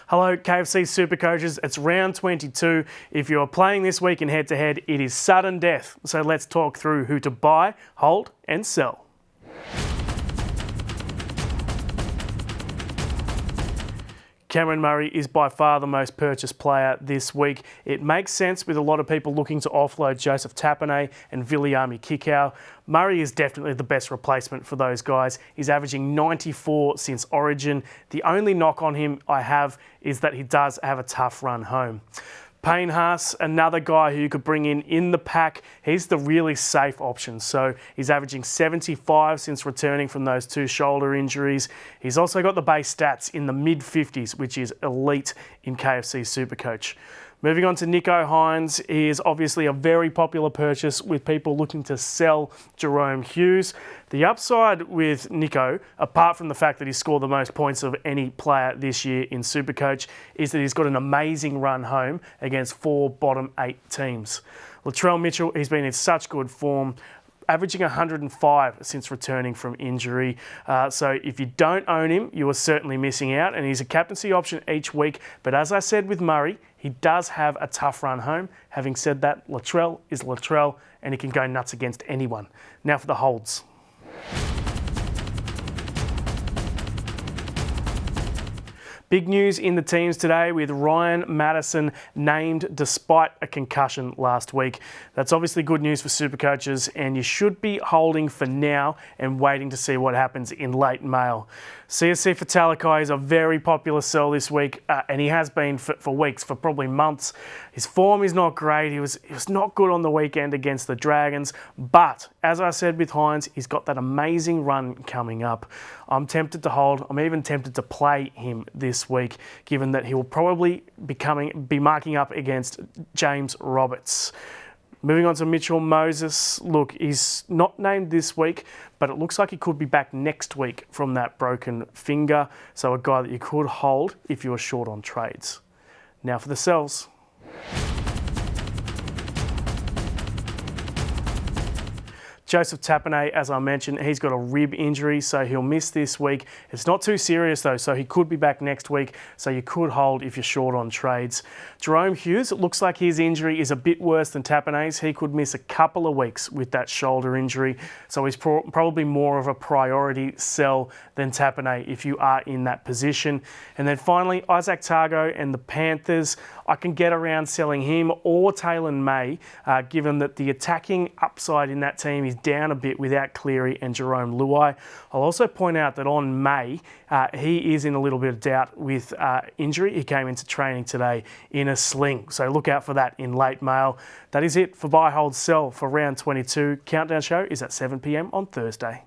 Hello KFC Supercoaches, it's round 22. If you're playing this week in head-to-head, it is sudden death. So let's talk through who to buy, hold and sell. Cameron Murray is by far the most purchased player this week. It makes sense with a lot of people looking to offload Joseph TAPINE and Viliami Kikau. Murray is definitely the best replacement for those guys. He's averaging 94 since Origin. The only knock on him I have is that he does have a tough run home. PAYNE HAAS, another guy who you could bring in the pack. He's the really safe option. So he's averaging 75 since returning from those 2 shoulder injuries. He's also got the base stats in the mid-50s, which is elite in KFC Supercoach. Moving on to Nicho Hynes, he is obviously a very popular purchase with people looking to sell Jarome Hughes. The upside with Nicho, apart from the fact that he scored the most points of any player this year in Supercoach, is that he's got an amazing run home against 4 bottom 8 teams. Latrell Mitchell, he's been in such good form, averaging 105 since returning from injury. So if you don't own him, you are certainly missing out, and he's a captaincy option each week. But as I said with Murray, he does have a tough run home. Having said that, Latrell is Latrell, and he can go nuts against anyone. Now for the holds. Big news in the teams today with Ryan Matterson named despite a concussion last week. That's obviously good news for Supercoaches, and you should be holding for now and waiting to see what happens in late mail. CSC for Talakai is a very popular sell this week, and he has been for weeks, for probably months. His form is not great. He was not good on the weekend against the Dragons, but as I said with Hynes, he's got that amazing run coming up. I'm tempted to hold. I'm even tempted to play him this week, given that he will probably be marking up against James Roberts. Moving on to Mitchell Moses. Look, he's not named this week, but it looks like he could be back next week from that broken finger. So a guy that you could hold if you were short on trades. Now for the sells. Joseph TAPINE, as I mentioned, he's got a rib injury, so he'll miss this week. It's not too serious though, so he could be back next week, so you could hold if you're short on trades. Jarome Hughes, it looks like his injury is a bit worse than TAPINE's. He could miss a couple of weeks with that shoulder injury, so he's probably more of a priority sell than TAPINE if you are in that position. And then finally, IZACK TAGO and the Panthers. I can get around selling him or Taylor May, given that the attacking upside in that team is down a bit without Cleary and Jerome Luai. I'll also point out that on May, he is in a little bit of doubt with injury. He came into training today in a sling, so look out for that in late mail. That is it for buy, hold, sell for round 22. Countdown show is at 7 p.m. on Thursday.